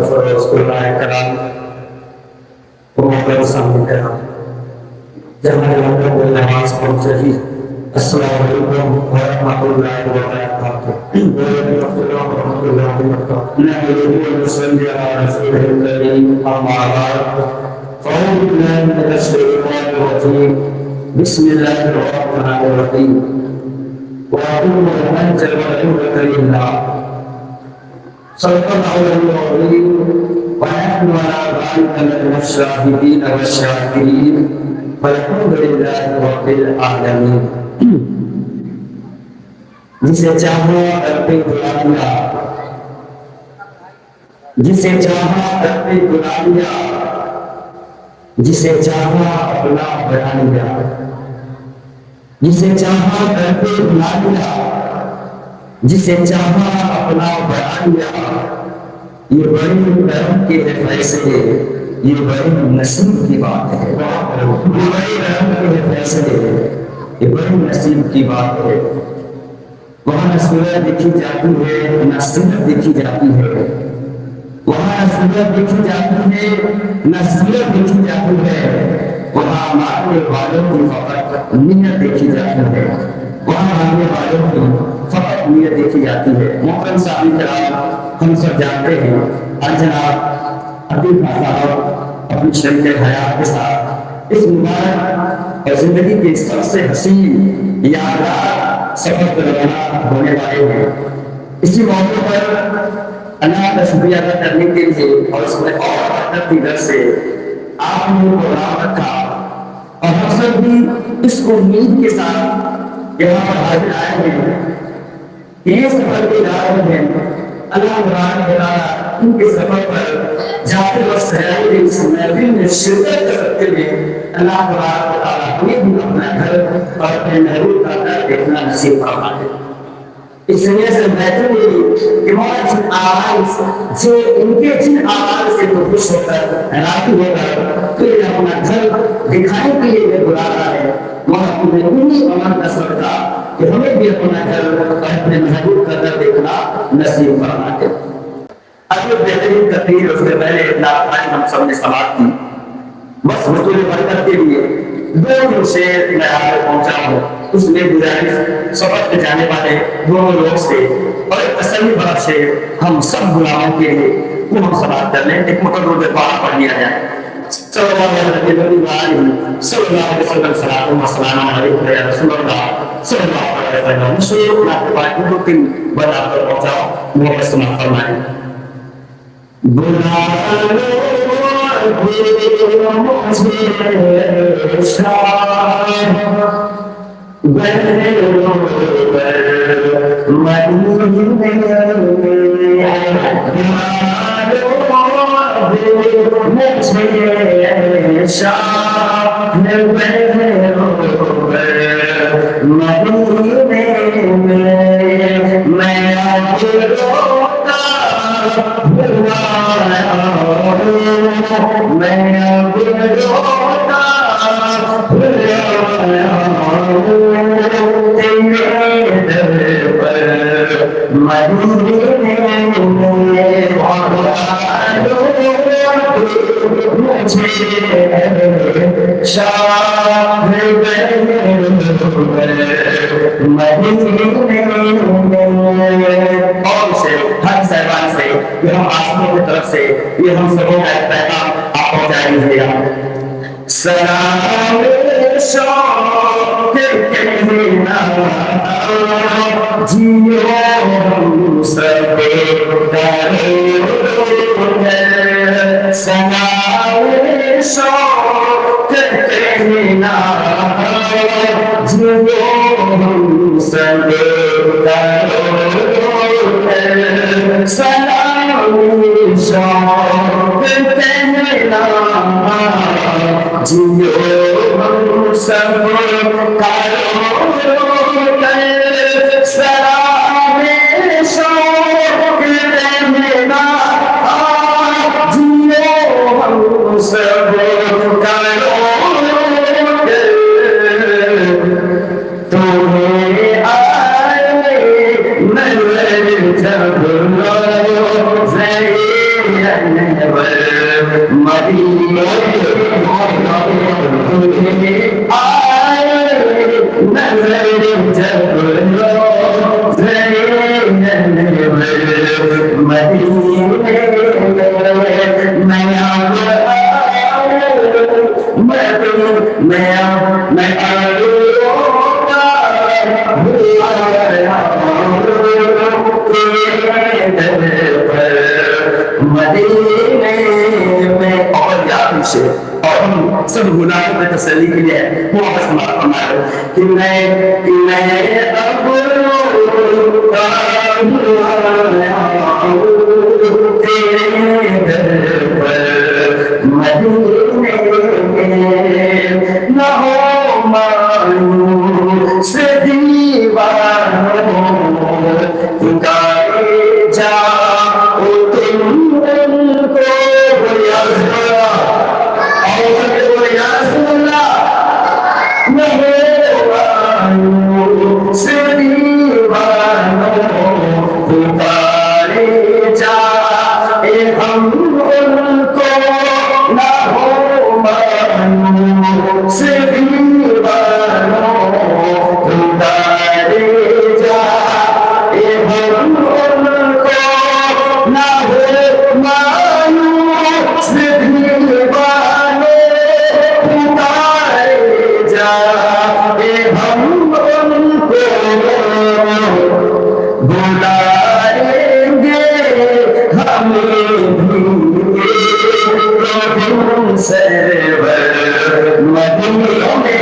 سرفراز علماء کرام محترم سامعین کرام، جہاں لوگوں کو نماز پڑھ رہی ہے، السلام علیکم ورحمۃ اللہ وبرکاتہ۔ ورحمۃ اللہ وبرکاتہ۔ نحمده ونصلي على رسوله الكريم، اما بعد فاعوذ بالله من الشيطان الرجيم، بسم الله الرحمن الرحيم۔ وأقول الحج والعمرة لله، صدق الله العظيم، ونحن على ذلك من الشاهدين والشاكرين، والحمد لله رب العالمين۔ جسے چاہا رب بلا لیا، جسے چاہا رب بلا لیا، جسے چاہا اپنا بنا لیا، جسے چاہا رب بلا لیا، جسے چاہا اپنا بنا لیا۔ یہ بڑی کرم کے فیصلے، یہ بڑی نصیب کی بات ہے، یہ بڑی کرم کے فیصلے، یہ بڑی نصیب کی بات ہے۔ وہاں نہ سورج دیکھی جاتی ہے، نہ سورج دیکھی جاتی ہے، وہاں نہ سورج دیکھی جاتی ہے، نہ سورج دیکھی جاتی ہے، وہاں ماننے والوں کی فقط نیت دیکھی جاتی ہے، وہاں ماننے والوں کی فقط نیت دیکھی جاتی ہے۔ محترم سامعین کرام، ہم سب جانتے ہیں آج جناب عبد صاحب اپنی شریک حیات کے ساتھ اس مبارک اور زندگی کے سب سے حسین یادگار سفر پر روانہ ہونے والے ہیں۔ اسی موقع پر اللہ کا شکریہ ادا کرنے کے لیے اور اس میں اور ادب کی در سے آپ نے پروگرام رکھا، اور ہم سب بھی اس امید کے ساتھ یہاں پر حاضر آئے ہیں کہ یہ سفر کے جا رہے ہیں۔ اللہ تعالیٰ ان کے سفر پر جاتے وقت سیاحی اس محفل میں شرکت کرتے ہوئے اللہ تعالیٰ ہمیں بھی اپنا گھر اور اپنے محبوب کا گھر دیکھنا نصیب فرما دے۔ اس لیے سے بہتر ہوئی کہ مولا جن آواز جو ان کے جن آواز سے تو خوش ہو کر راضی ہو کر پھر اپنا گھر دکھانے کے لیے بلا رہا ہے، مولا تمہیں انہیں عمل کا صدقہ کہ ہمیں بھی اپنا گھر اور اپنے محبوب کا گھر دیکھنا نصیب فرما دے۔ اب یہ بہترین تقریر اس سے پہلے نعت ہم سب نے سماعت کی، بس حضور برکت کے لیے دو شعر میں آپ کو پہنچا ہوں۔ اس میں گزارش سفر پہ جانے والے دونوں لوگ سے اور ایک تسلی بخش شعر ہم سب غلاموں کے لیے وہ ہم سماعت کر لیں، ایک مقرر پاک پڑھ لیا جائے۔ صلی اللہ علیہ وسلم، صلی اللہ علیہ وسلم، سلام و سلام علیکم یا رسول اللہ صلی اللہ علیہ وسلم۔ شعر نعت پاک دو تین بار آپ کو پہنچاؤ، وہ سماعت فرمائیں۔ بلا لو مجھے شاہ بہرو پر مدینے مجھے شاہ بہرو پر مدینے میں روتا میں روتا تیرے در پر مدینے مجھے شاہ اور سے ہر صاحبان سے یہ ہم آسموں کی طرف سے یہ ہم سبوں کا ایک پیغام آپ پہنچا دیجیے گا۔ سلام شوق کہنا جیو ہم سب کرو، سلام شوق کہنا جیو ہم سب کرو، سلام شوق کہنا جیو ہم سب کرو، سلام شوق کہنا جیو ہم سب کرو، تمہیں آئے نظر جب لو زین مدینے تجھے آئے نظر جب روزے انور مدینے میں اور ہم سب گناہوں میں تسلی کے لیے وہ بس فرمائے کہ میں اب تیرے در پر مدینے نہ ہو مایوس دیوانوں پکارے جاؤ تم کو یا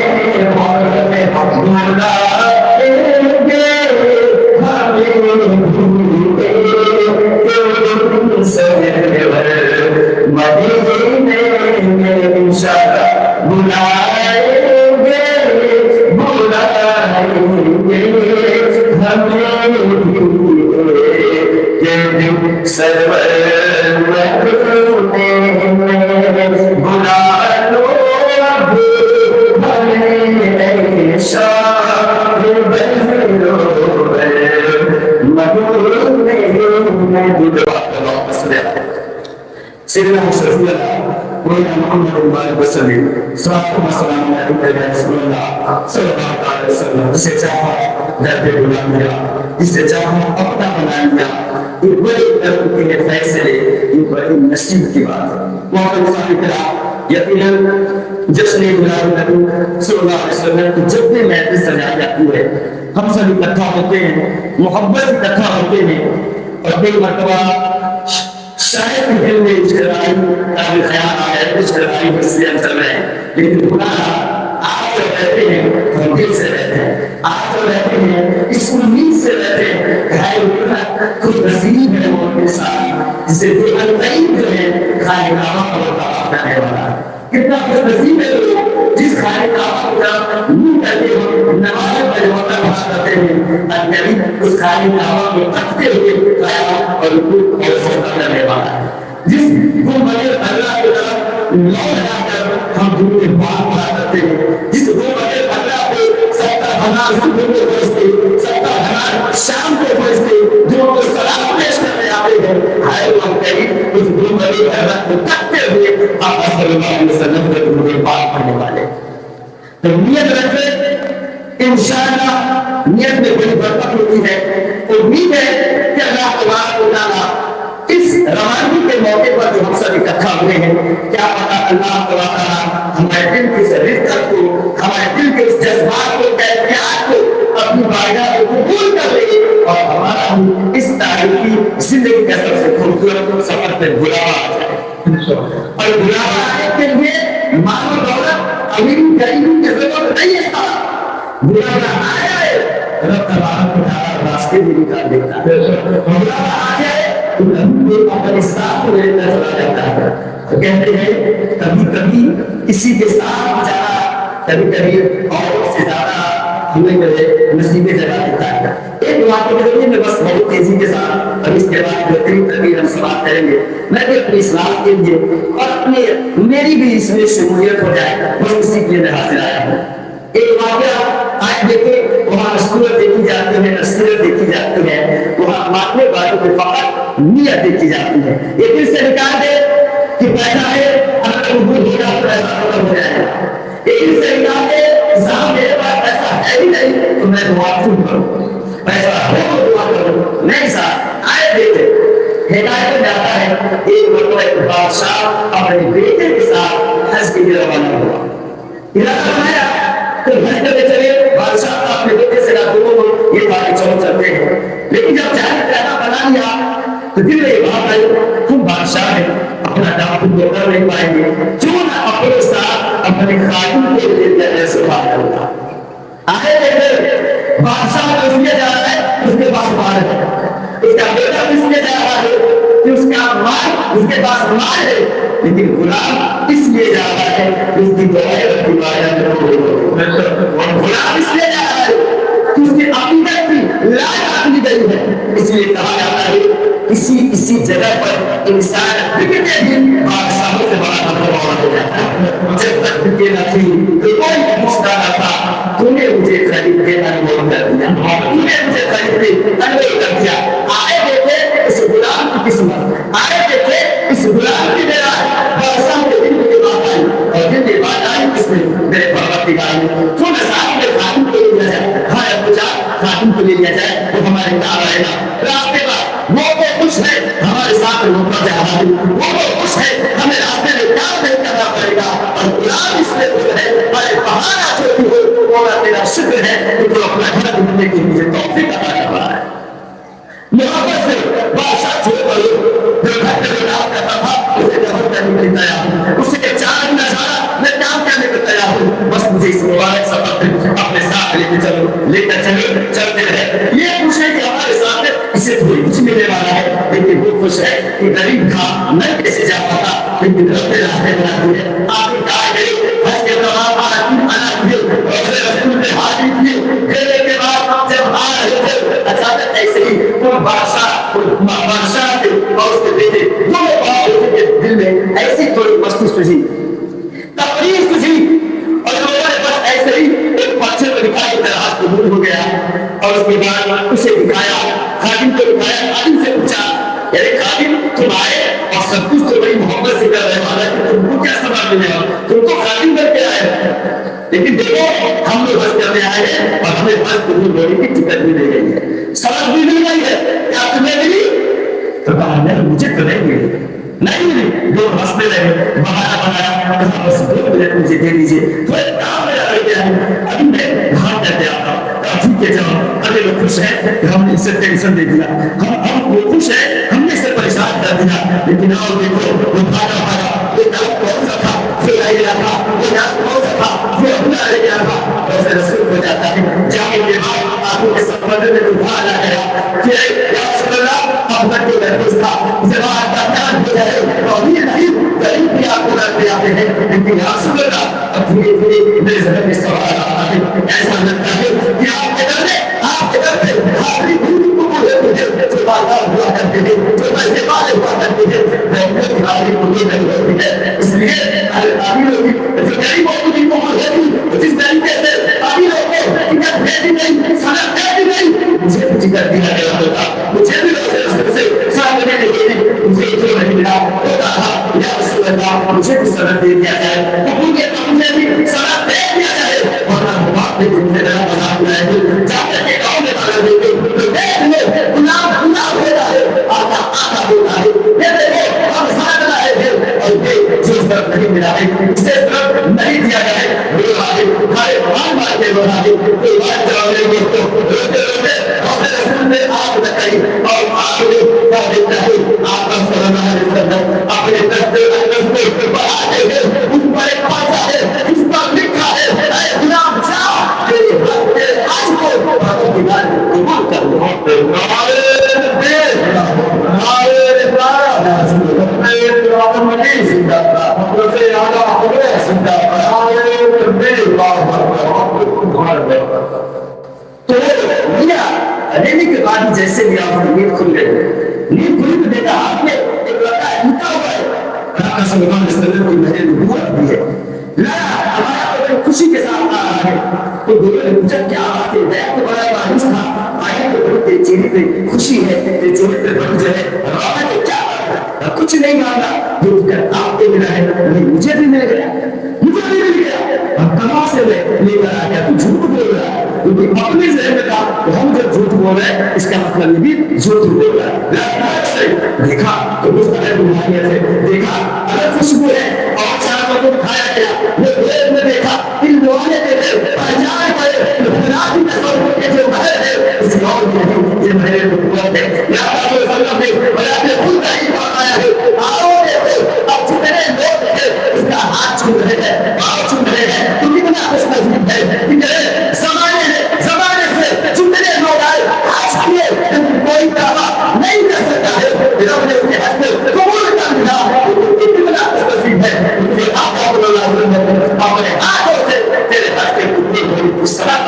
سيدنا مشرف الله وإلى محمد وآله وسلم صلاة والسلام عليك يا رسول الله صلى الله عليه وسلم جسے چاہا درد بلا لیا جسے چاہا اپنا بنا لیا یہ بڑی درد کے فیصلے یہ بڑی نصیب کی بات ہے وہاں پر انسان کرام یقیناً جشن میلاد النبی صلی اللہ علیہ وسلم کی جب بھی محفل سجائی جاتی ہے ہم سب اکٹھا ہوتے ہیں محبت اکٹھا ہوتے ہیں اور کئی مرتبہ شاید دل میں اجترائی تاکہ خیال آئے اجترائی حصے اندر میں لیکن گناہ آپ جو رہتے ہیں ہم دل سے رہتے ہیں آپ جو رہتے ہیں اس امید سے رہتے ہیں کہ ہائے اتنا کچھ نصیب ہے وہ کے ساتھ جسے دل الطیب جو ہے خالق کعبہ کا وطاعت کرنے والا کتنا خوش نصیب ہے جس خالق کعبہ کا منہ کرتے ہو نماز پر وقت پڑھا کرتے ہیں النبی اس خالق کعبہ کو تکتے ہوئے قیام اور رکوع اور سجدہ کرنے والا ہے جس گنبد اللہ کی طرف لو لگا کر ہم دنیا بات پڑھا کرتے ہیں جس گنبد اللہ کو سجدہ بنا صبح کو پہنچتے سجدہ بنا شام کو پہنچتے جو کو سلام پیش کرنے آتے ہیں ہائے وہ کریم اس گنبد اللہ کو تکتے ہوئے آپ صلی اللہ علیہ وسلم کے دنیا بات پڑھنے والے تو نیت رکھے انشاءاللہ نیت میں بڑی برکت ہوتی ہے امید ہے کہ اللہ تبارک و تعالیٰ اس روانگی کے موقع پر جو ہم سب اکٹھا ہوئے ہیں کیا پتا اللہ تبارک و تعالیٰ ہمارے دل کی اس رفت کو ہمارے دل کے اس جذبات کو کیفیات کو اپنی بارگاہ کو قبول کر لے اور ہمارا اس تاریخی زندگی کا سب سے خوبصورت سفر پہ بلاوا آ جائے اور بلاوا آنے کے لیے مال و دولت امیر غریبی کی ضرورت نہیں ہے بلاوا آیا ہے رب تبارک و تعالیٰ راستے بھی نکال دیتا ہے بلاوا آ جائے تو ہم اپنے ساتھ لے کر چلا جاتا ہے تو کہتے ہیں کبھی کبھی کسی کے ساتھ جانا کبھی کبھی اور سے زیادہ ہمیں جو ہے نصیب جگہ دیتا ہے ایک بات کے ذریعے میں بس بہت تیزی کے ساتھ اور اس کے بعد بہترین تربیت ہم سماعت کریں گے میں بھی اپنی اصلاح کے لیے اور اپنے میری بھی اس میں شمولیت ہو جائے بس اسی کے لیے میں حاضر آیا ہوں ایک واقعہ آج دیکھیں وہاں سورت دیکھی جاتی ہے نصیرت دیکھی جاتی ہے وہاں ماننے والوں کے فقط نیت دیکھی جاتی ہے یہ دل سے نکال دے کہ پیدا ہے ایک سے کہ صاحب میرے پاس پیسہ ہے ہی نہیں تو میں دعا کیوں کروں، پیسہ ہو تو دعا کروں، نہیں صاحب آئے دیتے ہدایت میں آتا ہے ایک مرتبہ ایک بادشاہ اپنے بیٹے کے ساتھ حج کے لیے روانہ ہوا، ارادہ بنایا تو حج کرنے چلے، بادشاہ اپنے بیٹے سے کہا تم یہ باقی چلو چلتے ہیں، لیکن جب جانے کا ارادہ بنا لیا تو دل میں یہ بات آئی تم بادشاہ ہیں اپنا کام تم تو کر نہیں پائیں گے، کیوں نہ اپنے ساتھ اپنے خادم کو لے جائے، سبحان اللہ۔ آگے دیکھیں بادشاہ اس لیے جا رہا ہے اس کے پاس مال ہے، اس کا بیٹا اس لیے جا رہا ہے کہ اس کا مال اس کے پاس مال ہے، لیکن غلام اس لیے جا رہا ہے کہ اس کی دعائیں اور دیواریں غلام اس لیے جا رہا ہے کہ اس کی عقیدت کی لاج آتی گئی ہے، اس لیے کہا جاتا ہے کسی جگہ پر انسان بکتے بھی بادشاہوں سے بڑا مطلب ہو جاتا ہے، جب تک بکے نہ تھی تو کوئی پوچھتا نہ تھا تو نے مجھے خرید کے انمول کر دیا، تو نے مجھے خرید کے انمول کر دیا۔ آئے دیکھے اس غلام کی قسمت، آئے دیکھے اس غلام کی میرا بادشاہ کے دل میں بات آئی، اور دل میں بات آئی اس میں میرے پروردگار نے کیوں نہ ساتھ میں خاتم کو لے لیا جائے، ہاں ابو جان خاتم کو لے لیا جائے وہ ہمارے کام آئے گا، راستے پر وہ تو خوش ہے ہمارے ساتھ روکا جا رہا ہے، وہ تو خوش ہے ہمیں راستے میں کام نہیں کرنا پڑے گا، اور غلام اس میں خوش ہے ہمارے بہانا جو بھی ہو مولا تیرا شکر ہے کہ تو اپنا گھر ڈھونڈنے کی مجھے توفیق عطا کر رہا ہے۔ محبت سے بادشاہ چھوڑ کر جو گھر میں کام کرتا تھا اسے جبر کرنے کے لیے تیار ہوں، اسے چار نظارہ میں کام کرنے کو تیار ہوں، بس مجھے اس مبارک سفر پہ اپنے ساتھ لے کے چلو، لے کر چلو، چلتے رہے۔ یہ خوش ہے کہ ہمارے ساتھ اسے کوئی کچھ ملنے والا ہے، لیکن وہ خوش ہے کہ غریب تھا نہ کیسے جا پاتا، لیکن رب راستے بنا دیے، آخر کار گئے حج کے دوران آنا کیے، رسول نے حاضری کیے، دینے کے بعد جب آ رہے تھے اچانک ایسے ہی وہ بادشاہ کے اور اس کے بیٹے دونوں باپ بیٹے کے دل میں ایسی تھوڑی مستی سوجھی، تقریر سوجھی، اور لوگوں نے بس ایسے ہی ایک پرچے کو دکھایا کہ ہاتھ قبول ہو گیا، اور اس کے بعد اسے دکھایا، خادم کو دکھایا، خادم سے پوچھا یعنی خادم تم آئے اور سب کچھ تو بڑی محبت سے کر رہے والا کہ تم کو کیا سبب ملے گا، تم تو خادم کر کے آئے، لیکن دیکھو ہم لوگ حج کرنے آئے ہیں اور ہمیں حج قبول ہونے کی ٹکٹ بھی مل گئی ہے، سبق بھی مل گئی ہے، کیا تمہیں ملی؟ تو کہا نہیں مجھے تو نہیں ملی، نہیں ملی، دو رستے رہے، بہانا بنایا، کہا بس 2 منٹ مجھے دے دیجیے، تو ایک کام میرا رہ گیا ہے، ابھی میں باہر کر کے آتا ہوں، کہا ٹھیک ہے جاؤ، ابھی لوگ خوش ہیں کہ ہم نے اس سے ٹینشن دے دیا، ہم وہ خوش ہیں ہم نے اس سے پریشان کر دیا، لیکن آؤ دیکھو وہ بھاگا بھاگا، وہ نام کون سا تھا جو رہ گیا تھا، وہ نام کون سا تھا جو اپنا رہ گیا تھا، اور رسول ہو جاتا ہے، جانے کے بعد آنکھوں کے سمندر میں طوفان آ گیا کہ یا رسول اللہ اب تک جو محفوظ تھا زبان کا کان ہو جائے اور یہ نہیں غریب بھی آپ کو کرتے آتے ہیں، لیکن یا رسول اللہ اب دھیرے دھیرے میرے ذہن میں سوال آتا ہے، ایسا لگتا ہے کہ آپ کے در میں آخری دھوپ کو بولے تھے جو بازار ہوا کرتے تھے، جو پیسے والے ہوا کرتے تھے، محبت کی آخری پوری نہیں ہوتی ہے، اس لیے تعمیروں کی جو غریب ہوتی تھی وہ بولے تھی جس طریقے سے تعمیروں کو ٹکٹ دے دی نہیں، سند دے دی نہیں، مجھے بھی ٹکٹ دیا گیا ہوتا، مجھے بھی سے ساتھ میں دیکھیں مجھے جو نہیں ملا وہ کہا یا رسول اللہ مجھے بھی سند دے دیا جائے، قبولیت کا مجھے بھی سند دے دیا جائے، ورنہ باپ نے جن سے میرا مذاق اڑایا ہے جا کر کے گاؤں میں بنا دیتے تو دیکھ لو غلام ہوتا ہے آتا ہوتا ہے، یہ دیکھو ہم ساتھ لائے تھے اور یہ جو سند نہیں ملا ہے اسے سند نہیں دیا گیا ہے، وہ آگے ہمارے مار کے بنا دے کوئی بات جواب نہیں تو روتے روتے اور رسول نے آپ بتائی اور آپ نے کیا دیتا ہے آپ کا صلی اللہ علیہ وسلم اپنے دستے پر بڑھاتے ہیں اس پر ایک پاچا ہے اس پر لکھا ہے اے غلام جا تیرے حق کے آج کو باتوں کی بات قبول کر لو، نعرہ تکبیر، نعرہ رسالت، نعرہ مجید زندہ باد، حضرت اعلیٰ حضرت زندہ باد، نعرہ تکبیر، اللہ اکبر۔ تو لینے کے بعد جیسے بھی آپ کی نیند کھل گئی، نیند کھلی تو دیکھا آپ نے ایک لڑکا اٹھا ہوا ہے، آپ کا صلی اللہ علیہ وسلم کی محل نبوت بھی ہے، لڑا ہمارا بڑی خوشی کے ساتھ آ رہا ہے، تو دونوں نے پوچھا کیا بات ہے، میں تو بڑا مایوس تھا، آئے تو بڑی تیرے چہرے پہ خوشی ہے، تیرے چہرے پہ بڑی جو ہے رونق ہے، کیا بات ہے، کچھ نہیں مانگا، جو کر آپ کو ملا ہے وہی مجھے بھی مل گیا، مجھے بھی مل گیا، میں لے کر آ گیا، تو جھوٹ بول رہا ہے، کیونکہ اپنے ذہن میں تھا کہ ہم جب جھوٹ بول رہے ہیں اس کا مطلب یہ بھی جھوٹ بول رہا ہے۔ دیکھا تو اس طرح بیماریاں سے دیکھا اگر خوشبو ہے اور چار لوگوں کو کھایا گیا، وہ پیٹ میں دیکھا ان لوگوں نے دیکھے پہچان گئے خدا کی قسم یہ جو محل ہے اس گاؤں میں نہیں، یہ محل نبوت ہے۔ یا رسول اللہ صلی اللہ علیہ وسلم نے اپنے خود کا ہی فرمایا ہے، آؤ دیکھو اب جتنے لوگ تھے اس کا ہاتھ چھو رہے ہیں، پاؤں چھو رہے ہیں، تو کتنا خوش نصیب ہے کہ زمانے سے جتنے لوگ آئے آج کیے کوئی دعویٰ نہیں کر سکتا ہے، رب نے اس کے حق میں قبول کر لیا، کتنا خوش نصیب ہے کہ آپ صلی اللہ علیہ وسلم نے اپنے ہاتھوں سے تیرے حق کے قبول سلام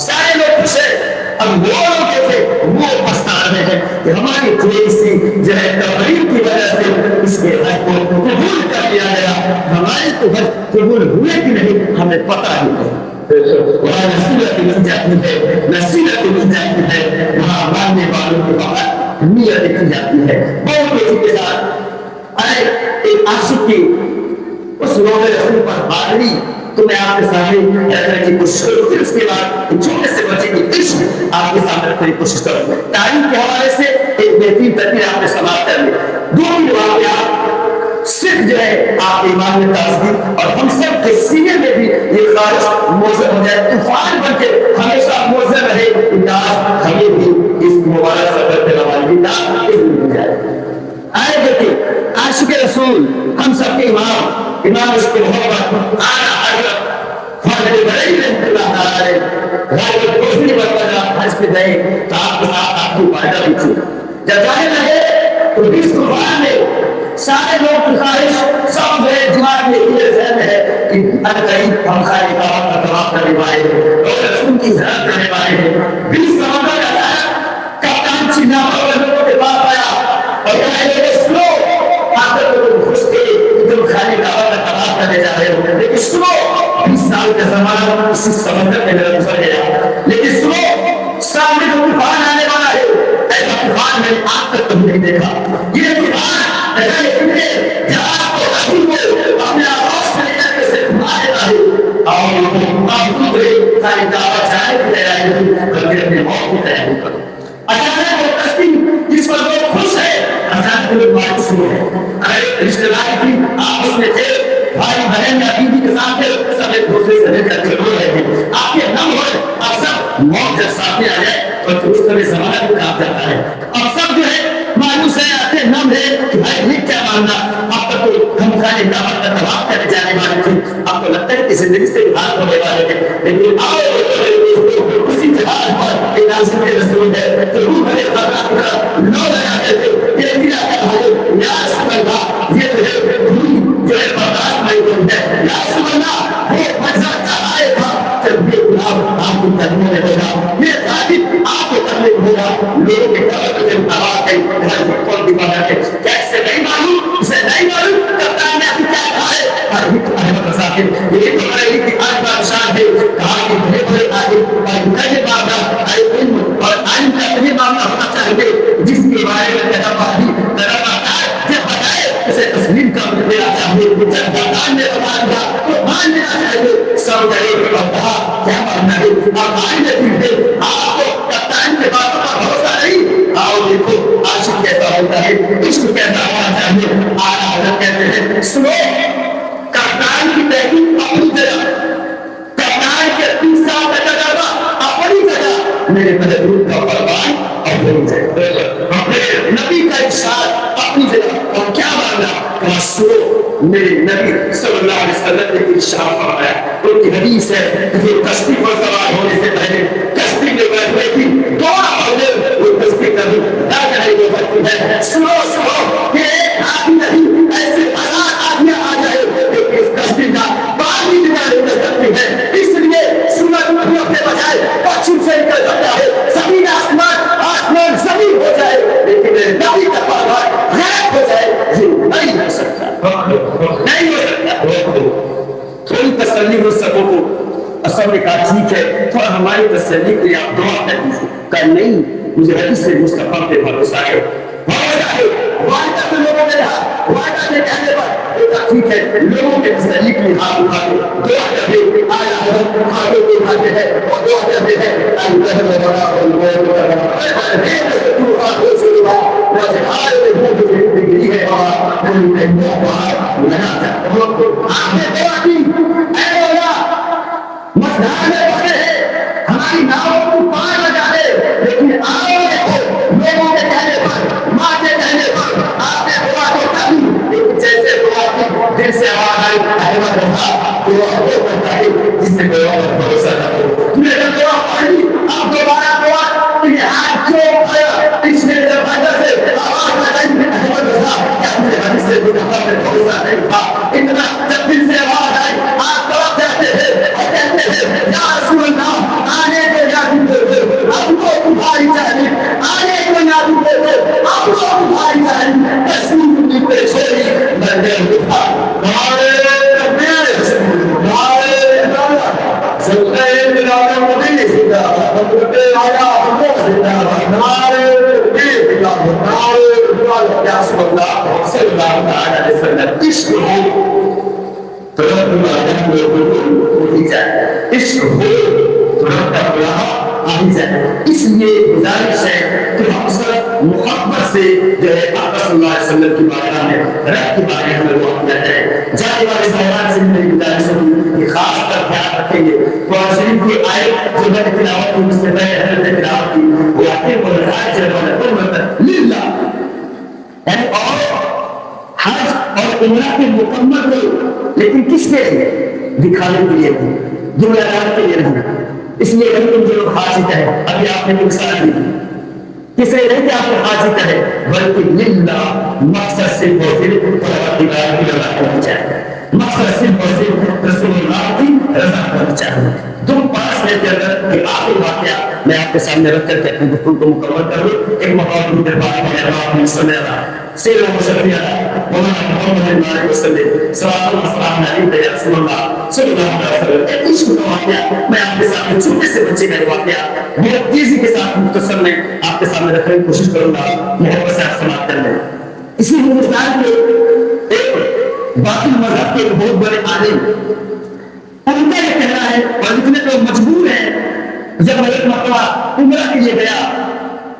سارے لوگ خوش ہیں۔ اب وہ لوگ جو تھے وہ پچھتا رہے ہیں کہ ہماری تھوڑی سی جو ہے تقریر کی وجہ سے اس کے حق کو قبول کر لیا گیا، ہمارے تو حق قبول ہوئے کہ نہیں ہمیں پتہ ہی نہیں۔ وہاں نصیحت کی جاتی ہے، نصیحت کی جاتی ہے، وہاں ماننے والوں کی بات نیت کی جاتی ہے۔ بہت تیزی کے ساتھ ایک عاشق کی اس روح رسول پر بادری تو میں آپ کے سامنے رکھنے کی کوشش کروں، پھر اس کے بعد چھوٹے سے بچے کی عشق آپ کے سامنے رکھنے کی کوشش کروں۔ تاریخ کے حوالے سے ایک بہترین تدبیر آپ نے سماعت کر لی، دو ہی واقعات صرف جو ہے آپ ایمان میں تازگی اور ہم سب کے سینے میں بھی یہ خواہش موزر ہو جائے، طوفان بن کے ہمیشہ موزر رہے کہ کاش ہمیں بھی اس مبارک سفر پہ روانگی کا علم مل جائے۔ آئے دیکھیں عاشق رسول ہم سب کے امام اس کے محبت آنا حضرت فاضل بریلی رحمۃ اللہ تعالی غالب دوسری مرتبہ حج پہ گئے تو آپ کے ساتھ آپ کی فائدہ بھی تھی۔ جب جانے لگے تو اس طوفان میں سارے لوگ کی خواہش سب میرے دماغ میں یہ ذہن ہے کہ قریب ہم خالی کعبہ کا طواف کرنے والے ہیں اور رسول کی زیارت کرنے والے ہیں۔ بیچ سمندر کا کپتان چینا لوگوں کے پاس آیا اور کہا سنو آپ کو خوش تھے کہ تم خالی کعبہ کا طواف کرنے جا رہے ہو، لیکن سنو 20 سال کا زمانہ اسی سمندر میں میرا گزر گیا، لیکن سنو سامنے جو طوفان آنے والا ہے ایسا طوفان میں نے آج تک کبھی نہیں دیکھا۔ یہ طوفان جہاز کو رسول کو اپنے آواز سے لے کر سے گھمانے والے اور آپ خود خالی کعبہ جانے کی تیاری نہیں بلکہ اپنے موت کی تیاری کرو۔ اچانک وہ کشتی جس پر لوگ خوش ہیں اچانک لوگ مایوس ہوئے ہیں۔ اگر رشتے دار کی آپس میں تھے، بھائی بہن یا بیوی کے ساتھ تھے، سب ایک دوسرے سے مل کر کے رو رہے تھے۔ آپ کے نم ہوئے اب سب موت جب سامنے آ جائے تو اس طرح زمانہ بھی کام کرتا ہے۔ اب سب جو ہے مایوس ہے، آتے نم ہے کہ بھائی یہ کیا ماننا، اب تک تو ہم خالی کعبہ کا طواف کرنے جانے والے تھے، اب تو لگتا ہے کہ زندگی سے ہاتھ ہونے والے تھے، لیکن آؤ اسی جہاز پر ایک نازل رسول ہے تو روح بھرے خطرات کا لو لگاتے تھے، یہ دل آتا ہے یا رسول اللہ یہ تو ہے جو ہے برداشت نہیں ہوتا ہے، یا رسول اللہ وہ مزہ آئے گا جب یہ گناہ آپ کو کرنے میں ہوگا، یہ تعریف آپ کو کرنے میں ہوگا۔ لوگوں کے طرف سے آواز ہے کون دیوانہ ہے، کیسے نہیں معلوم، اسے نہیں معلوم کپتان نے ابھی کیا کہا ہے، احمد رضا کے یہ تو بڑے کی آج بادشاہ ہے، کہا کہ بڑے بڑے آگے مقدر معاملہ علم اور علم کا یہ معاملہ ہونا چاہیے جس کے بارے میں اسے تسلیم کر دینا چاہیے، جب کپتان نے بتا دیا تو مان لینا چاہیے۔ سب جگہ کہا کیا ماننا ہے، اب آئندہ دن ہے آپ کو کپتان کے باتوں پر بھروسہ نہیں، آؤ دیکھو عاشق کیسا ہوتا ہے، عشق کیسا ہونا چاہیے۔ آج حضرت کہتے ہیں سنو کپتان کی تحقیق اپنی جگہ، کپتان کے 30 سال کا تجربہ اپنی جگہ، میرے محبوب کا فرمان اپنی جگہ، نبی کا ارشاد اپنی جگہ، اور کیا ماننا کہ سنو میرے نبی صلی اللہ علیہ وسلم نے ارشاد فرمایا، ان کی حدیث ہے کہ کشتی پر سوار ہونے سے پہلے کشتی میں بیٹھنے کی دعا پڑھنے وہ کشتی کبھی نہ کرے ہو سکتی ہے۔ سنو کہ ایک آدمی نہیں ایسے ہزار آدمی آ جائے لیکن اس کشتی کا پانی بھی نہیں کر سکتی ہے، اس لیے سورج اپنے بجائے پچھم سے نکل سکتا ہے، زمین آسمان زمین ہو جائے لیکن نبی کا فرمان غائب ہو جائے، یہ نہیں ہو سکتا، نہیں ہو سکتا۔ تھوڑی تسلی ہو سکو کو اصل نے کہا ٹھیک ہے تھوڑا ہماری تسلی کے لیے آپ دعا کر دیجیے، کہا نہیں مجھے حدیث مصطفیٰ پہ بھروسہ ہے، بھروسہ ہے، وعدہ سے لوگوں نے رہا، وعدہ کے کہنے پر ٹھیک ہے لوگوں کے تسلی کے لیے ہاتھ اٹھا کے دعا کرتے آیا ہم ہاتھوں کو اٹھاتے ہیں اور دعا کرتے ہیں اللہ بڑا زندگی ہے آپ نے دعا کی اے مولا مسجد میں پکڑے ہیں ہماری ناؤں کو پار لگا دے لیکن آؤ دیکھو لوگوں کے کہنے پر ماں کے کہنے پر آپ نے دعا تو کر دی لیکن جیسے دعا کی دل سے آواز آئی احمد رضا دعا وہ کرتا ہے جس سے دعا پر بھروسہ نہ ہو تم نے جب دعا پڑھی آپ دوبارہ دعا کہ ہاتھ کیوں اٹھایا اس نے جب وجہ سے آواز لگائی احمد رضا کیا تمہیں حدیث سے دعا پر بھروسہ نہیں تھا اتنا جب دل سے آواز آئی آپ طرف جاتے ہیں اور کہتے ہیں یا رسول اللہ آنے کو یاد دے اب کو تمہاری چاہیے آنے کو یاد دے اب کو تمہاری چاہیے تسلیم کی پہ چھوڑی میں نے اٹھا نعرے تکبیر نعرے سلطان بلال مدینہ زندہ حضرت آیا حضرت زندہ نعرے تکبیر نعرے بلال یا رسول اللہ صلی اللہ علیہ وسلم عشق ہو ترنت اللہ کو ہی جائے عشق ہو ترنت اللہ آ ہی جائے اس لیے گزارش ہے کہ ہم سب محبت سے جو ہے آقا صلی اللہ علیہ وسلم کی بارگاہ میں رب کی بارگاہ میں دعا کیا جائے جانے والے صاحبان سے میری گزارش ہوگی کہ خاص کر خیال رکھیں گے قرآن شریف کی آیت جو میں نے تلاوت کی مجھ سے پہلے حضرت تلاوت کی وہ آتے کو الحاج والعمرۃ للہ یعنی اور حج اور عمرہ کے مکمل کرو لیکن کس کے لیے دکھانے کے لیے دنیا دار کے لیے نہیں اس لیے ہم تم جو حاجی ہے ابھی آپ نے مثال دی کس لیے نہیں کہ آپ کو حاجی ہے بلکہ للہ مقصد صرف اور صرف پروردگار کی رضا کرنی چاہیے مقصد صرف اور صرف رسول اللہ کی رضا کرنی چاہیے تم پاس رہتے اگر کہ آخری واقعہ میں آپ کے سامنے رکھ کر کے اپنی گفتگو کو مکمل کروں ایک مقام کے دربار میں آپ نے سمجھا رہا سیر و شفیع مولانا محمد علیہ وسلم صلوات اللہ سلام علیہ یا رسول اللہ صلی اللہ علیہ وسلم عشق کا واقعہ میں آپ کے سامنے چھوٹے سے بچے کا واقعہ بہت تیزی کے ساتھ مختصر میں آپ کے سامنے رکھنے کی کوشش کروں گا محبت سے آپ سماعت کر لیں اسی ہندوستان کے ایک باطل مذہب کے ایک بہت بڑے عالم ان کا یہ کہنا ہے اور اتنے تو مجبور ہیں جب میں ایک مرتبہ عمرہ کے لیے گیا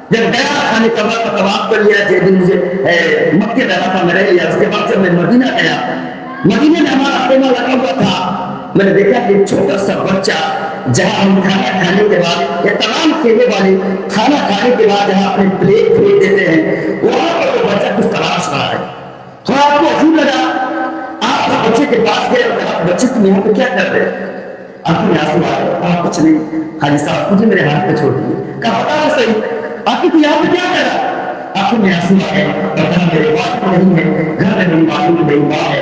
جب گیا خانے کعبہ کا طواف کر لیا جس دن مجھے مکے جانا تھا میں رہ لیا اس کے بعد جب میں مدینہ گیا مدینہ میں ہمارا خیمہ لگا ہوا تھا میں نے دیکھا کہ ایک چھوٹا سا بچہ جہاں ہم کھانا کھانے کے بعد یا تمام خیمے والے کھانا کھانے کے بعد جہاں اپنے پلیٹ پھینک دیتے ہیں وہاں پر وہ بچہ کچھ تلاش رہا ہے تھوڑا آپ کو عجیب لگا آپ اس بچے کے پاس گئے اور کہا بچے تم یہاں پہ کیا کر رہے آپ نے آنسو آئے کہا کچھ نہیں حاجی صاحب مجھے میرے ہاتھ پہ چھوڑ دیے کہا بتا رہا صحیح آپ کی یہاں پہ کیا کرا آپ نے آنسو آئے اور کہا میرے والد نہیں ہے گھر میں میری معلوم میری ماں ہے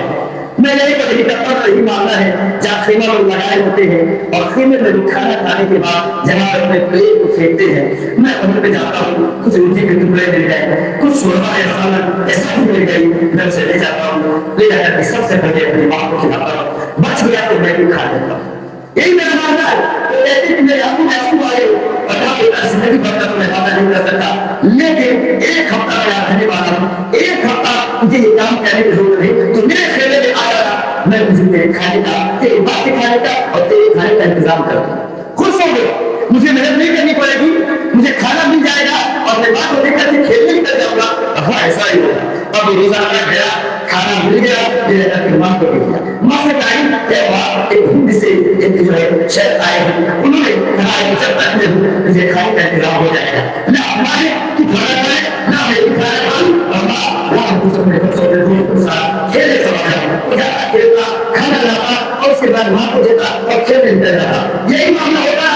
میں یہی پر نہیں کرتا اور یہی ماننا ہے جہاں خیمہ لوگ لگائے ہوتے ہیں اور خیمے میں لوگ کھانا کھانے کے بعد جہاں پر اپنے پلیٹ کو پھینکتے ہیں میں وہاں پہ جاتا ہوں کچھ روٹی کے ٹکڑے مل گئے کچھ شوربہ یا سالن ایسا بھی مل گئی میں اسے لے جاتا ہوں لے جا کر کے سب سے پہلے اپنی ماں کو کھلاتا ہوں بچ گیا تو میں بھی کھا لیتا ہوں یہی میرا ماننا ہے تو کہتے کہ میرے آنکھوں میں آنسو آئے اور کہا بیٹا زندگی بھر تک میں وعدہ نہیں کر سکتا لیکن ایک ہفتہ میں رہنے والا ہوں ایک ہفتہ مجھے یہ کام کرنے کی ضرورت نہیں تو میرے خیمے میں آ جانا میں تجھے تیرے کھانے کا تیرے باپ کے کھانے کا اور تیرے کھانے کا انتظام کرتا ہوں خوش ہو گئے مجھے محنت نہیں کرنی پڑے گی مجھے کھانا مل جائے گا اور میں بات کو لے کر کے کھیلنے نکل جاؤں گا ہاں ایسا ہی ہوگا اب روزہ میں گیا کھانا مل گیا میرے گھر کے ماں کو دے دیا ماں سے کہا کہ وہاں ایک ہند سے ایک جو ہے شہر آئے ہیں انہوں نے کہا کہ جب تک مجھے کھانے کا انتظام ہو جائے گا نہ ہمارے تو کھانا کھائے نہ میری کھانا کھاؤں اور ماں کچھ اپنے بچوں کے دوست کے ساتھ کھیلے چلا جاؤں وہ جاتا کھیلتا کھانا لاتا اور اس کے بعد ماں کو دیتا اور کھیلنے نکل جاتا یہی معاملہ ہوتا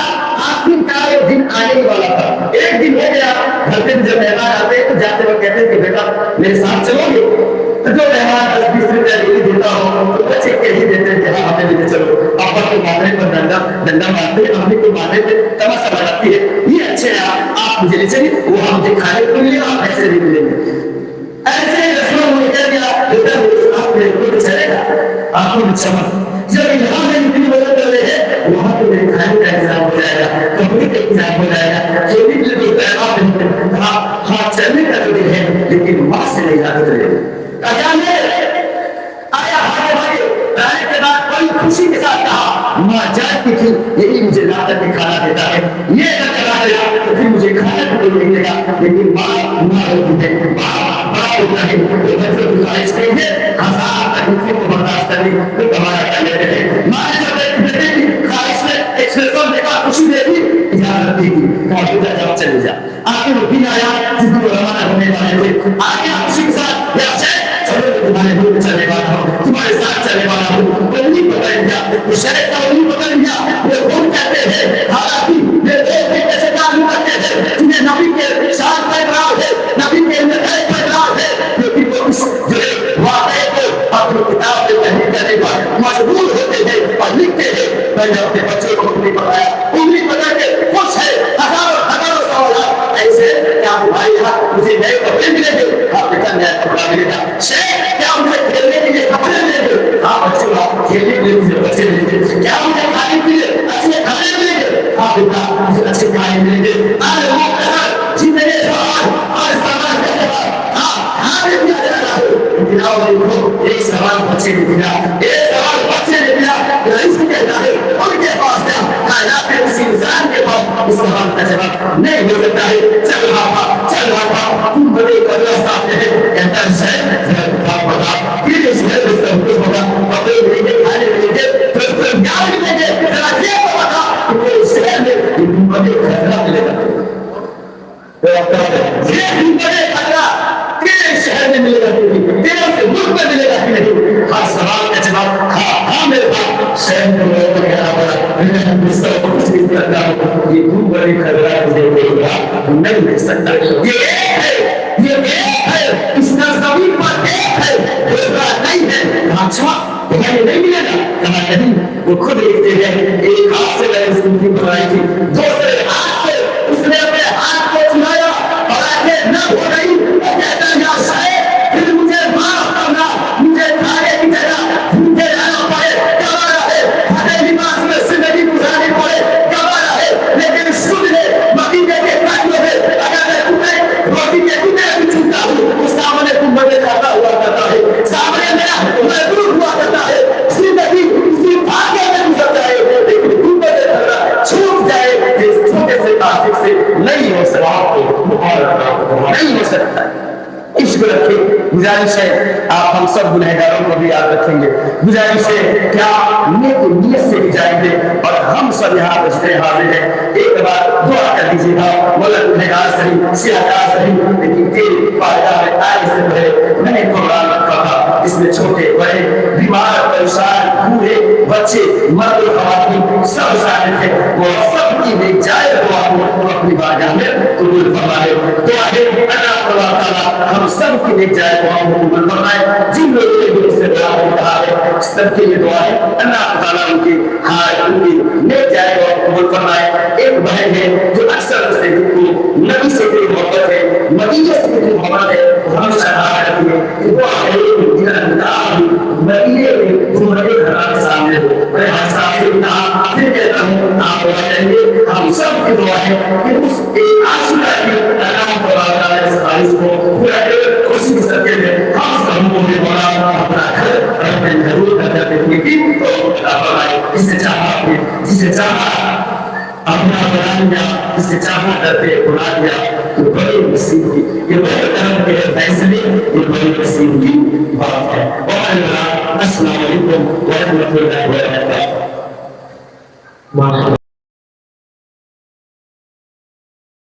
آخر کا وہ دن آنے والا تھا ایک دن ہو گیا گھر پہ جب مہمان آتے تو جاتے وقت کہتے کہ بیٹا میرے ساتھ چلو گے تو جو مہمان 10-20 روپیہ نہیں دیتا ہو تو بچے کہہ دیتے ہیں کہ ہاں ہمیں بھی چلو ابا کے ماتھے پر ڈنڈا مارتے ہیں امی کے ماتھے پہ تماشا لگاتی ہے یہ اچھے ہیں آپ مجھے لے چلیے وہ ہم مجھے کھانے کو ملے آپ ایسے نہیں ملیں گے ایسے رسول میں کہہ دیا بیٹا میرے ساتھ میرے کو چلے گا آنکھوں میں چمک جب یہاں میں نکلی مدد کر رہے ہیں وہاں پہ میرے کھانے کا انتظام ہو جائے گا کپڑے کا انتظام ہو جائے گا کھیلنے کے لیے کوئی پیغام نہیں کہا ہاں چلنے کا تو ہے لیکن وہاں سے نہیں جاتے رہے آیا بڑی خوشی کے ساتھ کہا ماں جانتی تھی یہی مجھے لا کر کے کھانا دیتا ہے، یہ نہ چلا گیا تو پھر مجھے کھانا بھی نہیں ملے گا، لیکن ماں ہوتی ہے، بڑا ہوتا ہے، بچوں کی خواہش نہیں ہے، ہزار تکلیفوں کو برداشت کرنے کو گوارا کر لیتے ہیں۔ ماں نے جب ایک بیٹے کی خواہش میں ایک سلسلہ دیکھا، خوشی دیکھی، اجازت دی کہ بیٹا جاؤ چلے جا۔ آگے وہ دن آیا جس دن وہ روانہ ہونے والے تھے، آگے خوشی کے ساتھ یا چلو تمہارے دور چلنے والا ہوں، تمہارے ساتھ چلنے والا ہوں، وہ نہیں پکڑ لیا، وہ شہر کا وہ نہیں پکڑ لیا، وہ خود کہتے ہیں حالانکہ یہ لوگ بھی ایسے کام کرتے ہیں جنہیں نبی کے ساتھ پیغام ہے، نبی کے پیغام ہے، لیکن وہ اس جو واقعے کو اپنی کتاب میں تحریر کرنے پر مجبور ہوتے ہیں اور لکھتے ہیں۔ میں نے اپنے بچوں کو انگلی پکڑایا، انگلی پکڑ کے خوش ہے، ہزاروں سوالات ایسے کیا تمہارے یہاں مجھے نئے کپڑے ملیں گے؟ آپ نے کہا نیا کپڑا ملے گا۔ شیخ کیا مجھے کھیلنے کے لیے کپڑے ملیں گے؟ ہاں بچوں آپ کھیلنے کے لیے مجھے بچے ملیں گے۔ کیا مجھے کھانے کے لیے اچھے کھانے ملیں گے؟ ہاں بیٹا مجھے اچھے کھانے ملیں گے۔ آج وہ کسر جی میرے سوال اور سوال کا جواب ہاں بھی دیا جا رہا ہے، لیکن آؤ دیکھو ایک سوال بچے نے دیا، ایک سوال بچے نے دیا، رئیس کہتا ہے ان کے پاس کیا کائنات کے کسی انسان کے پاس اس سوال کا جواب نہیں ہو سکتا ہے۔ چل رہا تھا تم بڑے قدر سامنے ہے، کہتا ہے شہر بتا پھر اس شہر میں سب کچھ ہوگا، کپڑے ملیں گے، کھانے ملیں گے، گاڑی ملیں گے، ذرا یہ تو بتا کہ اس شہر میں تم بڑے خطرہ ملے گا، یہ بڑے خطرہ تیرے شہر میں ملے گا تیرے سے ملک میں ملے گا کہ نہیں؟ ہر سوال کا جواب ہاں میرے پاس شہر میں لوگوں کو کہنا پڑا، میں اس طرح کچھ نہیں کرتا ہوں، یہ تم بڑے خطرہ مجھے دے گا نہیں دے سکتا، یہ ایک ہے، یہ ایک ہے، اس نظمی پر ایک ہے، دوسرا نہیں ہے۔ اچھا تمہیں یہ نہیں ملے گا؟ کہا نہیں، وہ خود لکھتے ہیں ایک ہاتھ سے میں نے زندگی بنائی تھی، دوسرے ہاتھ سے اس نے اپنے ہاتھ کو چلایا اور آنکھیں نہ ہو رہی، وہ کہتا یا شاید پھر مجھے معاف کرنا، مجھے کھانے کی جگہ بھوکے رہنا پڑے، گوارا ہے، ہمیں لباس میں زندگی گزارنی پڑے، گوارا ہے، لیکن سن لے مدینے کے قدموں میں اگر میں تمہیں روٹی کے ٹکڑے بھی چھوٹا ہوں تو سامنے تم مجھے کھاتا ہوا کرتا ہے، سامنے میرا محبوب ہوا کرتا ہے، زندگی اسی بھاگے میں گزر جائے، لیکن تم مجھے کھانا چھوٹ جائے، یہ چھوٹے سے کاشف سے نہیں ہو سکتا، نہیں ہو سکتا۔ عشق رکھے، گزارش ہے آپ ہم سب گنہگاروں کو بھی یاد رکھیں گے، گزارش ہے کیا نیک نیت سے بھی جائیں گے اور ہم سب یہاں بچتے حاضر ہیں، ایک بار دعا کر دیجیے گا مولا گنہگار صحیح سیاہکار صحیح لیکن تیری بارگاہ میں آئے سے پہلے میں نے پروگرام رکھا تھا، اس میں چھوٹے بڑے بیمار پریشان بوڑھے بچے مرد خواتین سب شامل تھے، وہ سب کی نیک جائز دعا کو اپنی بارگاہ میں قبول فرمائے۔ دعا ہے اللہ تعالیٰ ہم سب کی نیک جائز دعا کو قبول فرمائے، جن لوگوں نے بھی اس سے دعا کو کہا ہے سب کے لیے دعا ہے اللہ تعالیٰ ان کی نیک جائز دعا کو قبول فرمائے۔ ایک بہن ہے جو اکثر سے نبی سے اتنی محبت ہے، مدینے سے اتنی محبت ہے، ہمیشہ کہا کرتی ہے کہ وہ مدینے میں تمہارے گھر کے سامنے ہو، میں ہر صاحب سے کہا پھر کہتا ہوں آپ دعا کریں گے، ہم سب کی دعا ہے کہ اس ایک عاشقہ کی اللہ تعالیٰ اس خواہش کو پورا کرے، خوشی کے صدقے میں ہم سب کو بھی مولا اپنا گھر اپنے ضرور کر دینے کی تو عطا فرمائے۔ جسے چاہا جسے چاہا اپنا بنا لیا، جسے چاہا کرتے بنا لیا، یہ بڑی نصیب کی، یہ بڑے کرم کے فیصلے، یہ بڑی نصیب کی بات ہے۔ السلام علیکم ورحمۃ اللہ وبرکاتہ۔